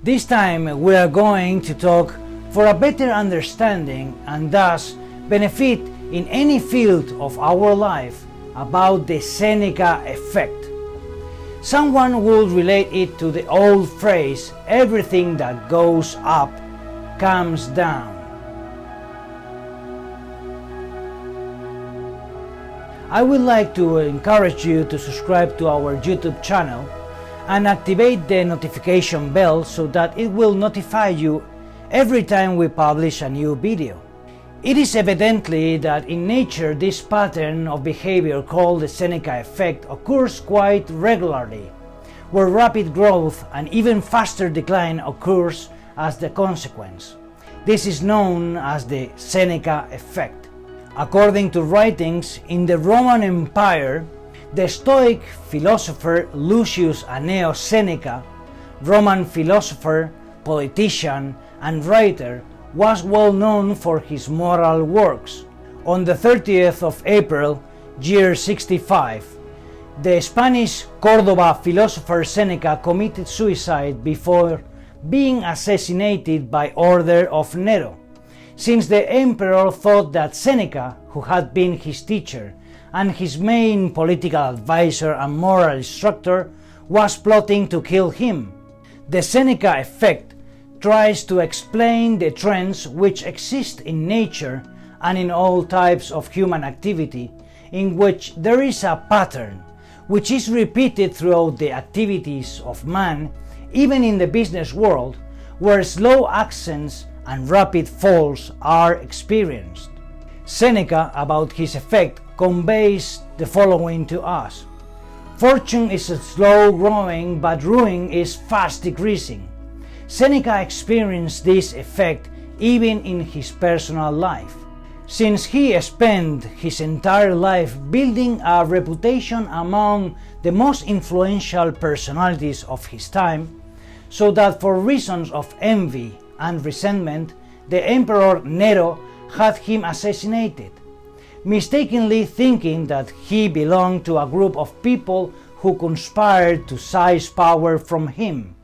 This time we are going to talk for a better understanding and thus benefit in any field of our life about the Seneca Effect. Someone would relate it to the old phrase, everything that goes up comes down. I would like to encourage you to subscribe to our YouTube channel and activate the notification bell so that it will notify you every time we publish a new video. It is evidently that in nature this pattern of behavior called the Seneca Effect occurs quite regularly, where rapid growth and even faster decline occurs as the consequence. This is known as the Seneca Effect. According to writings in the Roman Empire, the Stoic philosopher Lucius Anneo Seneca, Roman philosopher, politician, and writer, was well known for his moral works. On the 30th of April, year 65, the Spanish Cordoba philosopher Seneca committed suicide before being assassinated by order of Nero, since the emperor thought that Seneca, who had been his teacher and his main political advisor and moral instructor, was plotting to kill him. The Seneca Effect tries to explain the trends which exist in nature and in all types of human activity, in which there is a pattern which is repeated throughout the activities of man, even in the business world, where slow ascents and rapid falls are experienced. Seneca, about his effect, conveys the following to us. Fortune is slow growing, but ruin is fast decreasing. Seneca experienced this effect even in his personal life, since he spent his entire life building a reputation among the most influential personalities of his time, so that for reasons of envy and resentment, the Emperor Nero had him assassinated, mistakenly thinking that he belonged to a group of people who conspired to seize power from him.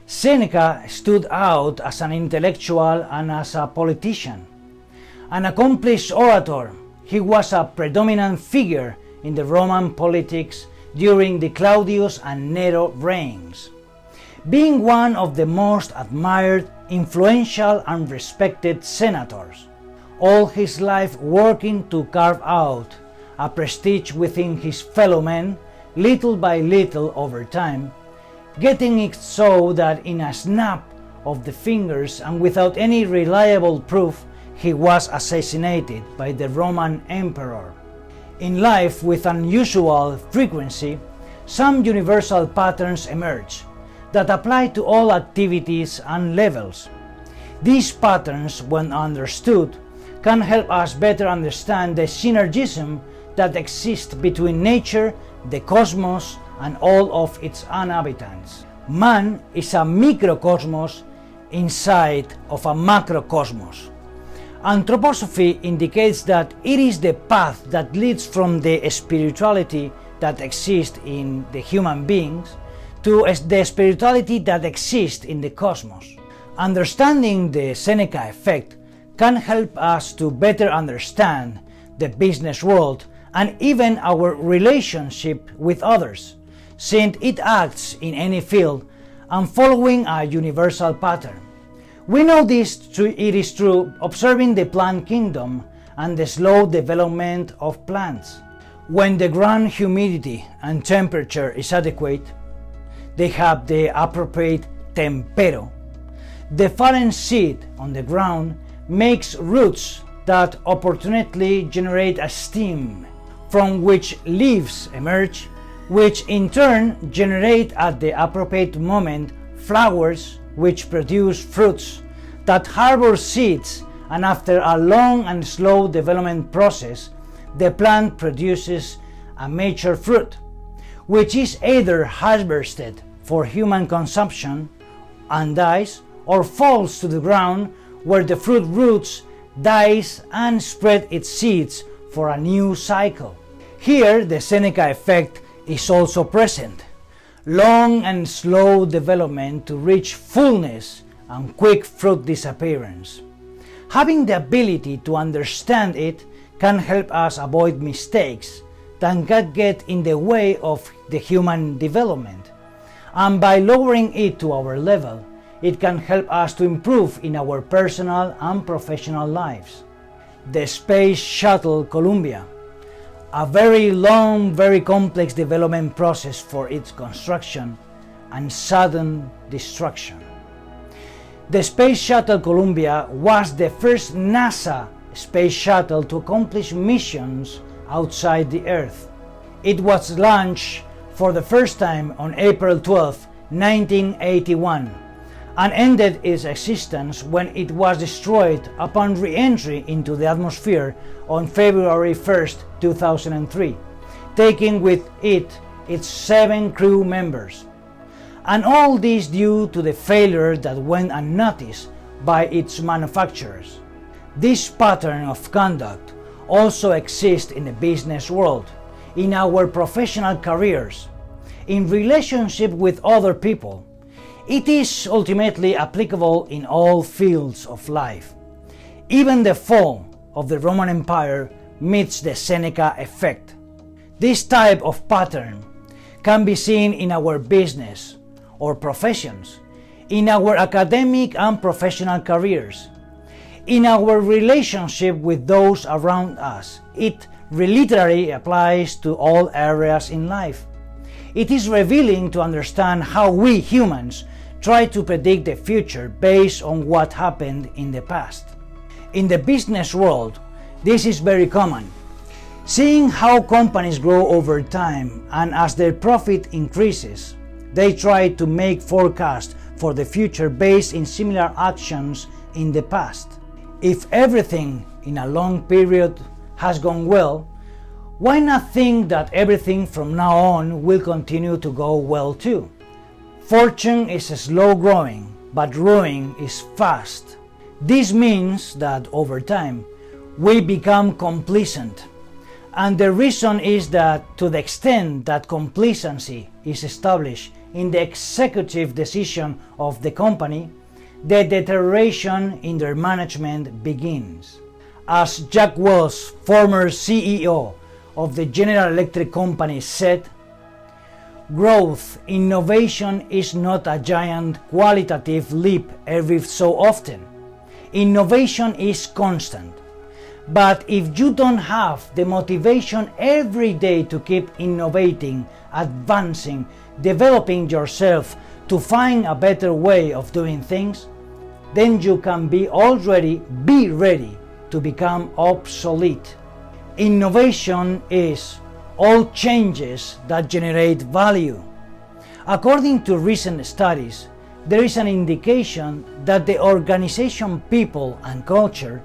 Seneca stood out as an intellectual and as a politician. An accomplished orator, he was a predominant figure in the Roman politics during the Claudius and Nero reigns, being one of the most admired, influential and respected senators, all his life working to carve out a prestige within his fellow men, little by little over time, getting it so that in a snap of the fingers and without any reliable proof, he was assassinated by the Roman emperor. In life, with unusual frequency, some universal patterns emerge that apply to all activities and levels. These patterns, when understood, can help us better understand the synergism that exists between nature, the cosmos, and all of its inhabitants. Man is a microcosmos inside of a macrocosmos. Anthroposophy indicates that it is the path that leads from the spirituality that exists in the human beings to the spirituality that exists in the cosmos. Understanding the Seneca Effect can help us to better understand the business world and even our relationship with others, since it acts in any field and following a universal pattern. We know it is true observing the plant kingdom and the slow development of plants. When the ground humidity and temperature is adequate, they have the appropriate tempero. The fallen seed on the ground makes roots that opportunely generate a stem, from which leaves emerge, which in turn generate at the appropriate moment flowers which produce fruits that harbor seeds, and after a long and slow development process, the plant produces a mature fruit, which is either harvested for human consumption and dies, or falls to the ground where the fruit roots, dies, and spread its seeds for a new cycle. Here the Seneca Effect is also present. long and slow development to reach fullness and quick fruit disappearance. Having the ability to understand it can help us avoid mistakes that can get in the way of the human development. And by lowering it to our level, it can help us to improve in our personal and professional lives. The Space Shuttle Columbia, a very long, very complex development process for its construction and sudden destruction. The Space Shuttle Columbia was the first NASA space shuttle to accomplish missions outside the Earth. It was launched for the first time on April 12, 1981, and ended its existence when it was destroyed upon re-entry into the atmosphere on February 1, 2003, taking with it its 7 crew members. And all this due to the failure that went unnoticed by its manufacturers. This pattern of conduct also exists in the business world, in our professional careers, in relationship with other people. It is ultimately applicable in all fields of life. Even the fall of the Roman Empire meets the Seneca Effect. This type of pattern can be seen in our business or professions, in our academic and professional careers, in our relationship with those around us. It literally applies to all areas in life. It is revealing to understand how we humans try to predict the future based on what happened in the past. In the business world, this is very common. Seeing how companies grow over time and as their profit increases, they try to make forecasts for the future based in similar actions in the past. If everything in a long period has gone well, why not think that everything from now on will continue to go well too? Fortune is slow growing, but ruin is fast. This means that over time, we become complacent. And the reason is that to the extent that complacency is established in the executive decision of the company, the deterioration in their management begins. As Jack Welch, former CEO of the General Electric Company, said, "Growth, innovation is not a giant qualitative leap every so often. Innovation is constant. But if you don't have the motivation every day to keep innovating, advancing, developing yourself to find a better way of doing things, then you can be ready to become obsolete." Innovation is all changes that generate value. According to recent studies, there is an indication that the organization people and culture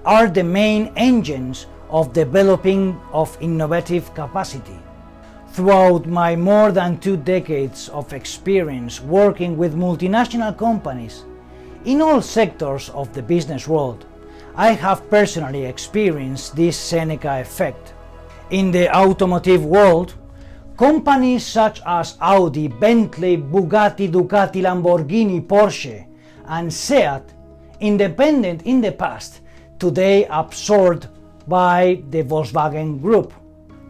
are the main engines of developing of innovative capacity. Throughout my more than 2 decades of experience working with multinational companies in all sectors of the business world, I have personally experienced this Seneca effect. In the automotive world, companies such as Audi, Bentley, Bugatti, Ducati, Lamborghini, Porsche, and Seat, independent in the past, today absorbed by the Volkswagen Group.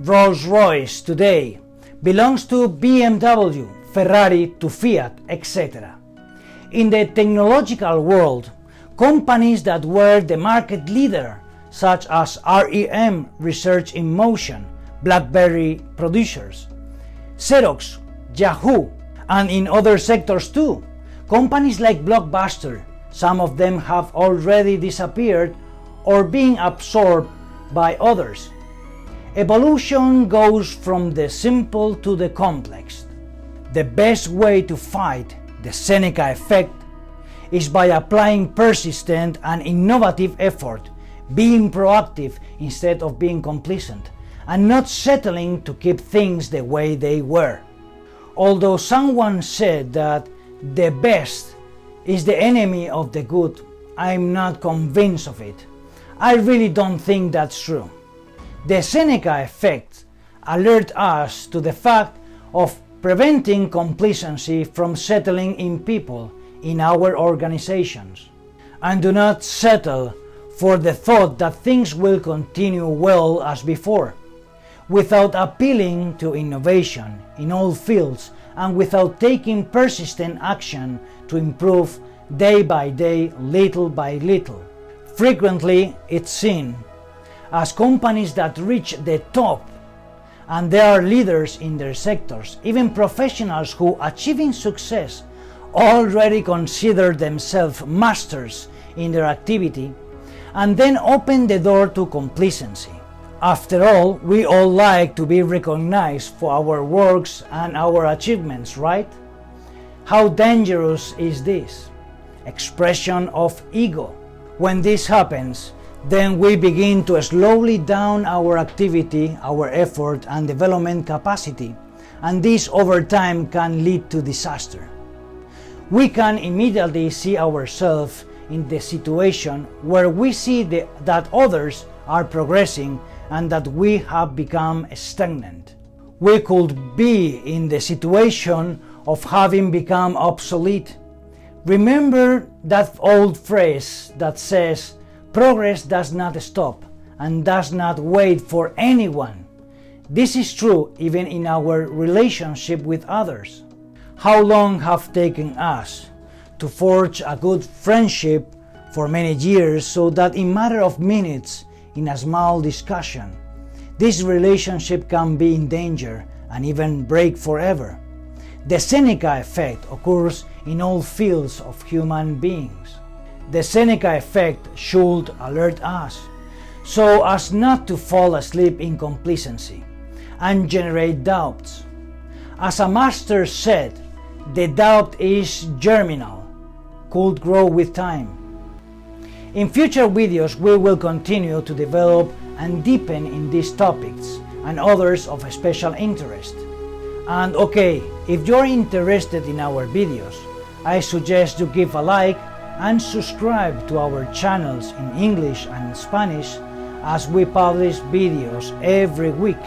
Rolls-Royce today belongs to BMW, Ferrari to Fiat, etc. In the technological world, companies that were the market leader, such as REM, Research in Motion, BlackBerry producers, Xerox, Yahoo, and in other sectors too. Companies like Blockbuster, some of them have already disappeared or being absorbed by others. Evolution goes from the simple to the complex. The best way to fight the Seneca effect is by applying persistent and innovative effort, being proactive instead of being complacent, and not settling to keep things the way they were. Although someone said that the best is the enemy of the good, I'm not convinced of it. I really don't think that's true. The Seneca effect alerts us to the fact of preventing complacency from settling in people in our organizations. And do not settle for the thought that things will continue well as before, without appealing to innovation in all fields and without taking persistent action to improve day by day, little by little. Frequently, it's seen as companies that reach the top and they are leaders in their sectors, even professionals who, achieving success, already consider themselves masters in their activity, and then open the door to complacency. After all, we all like to be recognized for our works and our achievements, right? How dangerous is this? Expression of ego. When this happens, then we begin to slowly down our activity, our effort and development capacity, and this over time can lead to disaster. We can immediately see ourselves in the situation where we see that others are progressing and that we have become stagnant. We could be in the situation of having become obsolete. Remember that old phrase that says, "Progress does not stop and does not wait for anyone." This is true even in our relationship with others. How long have taken us to forge a good friendship for many years so that in matter of minutes, in a small discussion, this relationship can be in danger and even break forever. The Seneca Effect occurs in all fields of human beings. The Seneca Effect should alert us so as not to fall asleep in complacency and generate doubts. As a master said, the doubt is germinal, could grow with time. In future videos we will continue to develop and deepen in these topics and others of special interest. And okay, if you're interested in our videos, I suggest you give a like and subscribe to our channels in English and Spanish as we publish videos every week.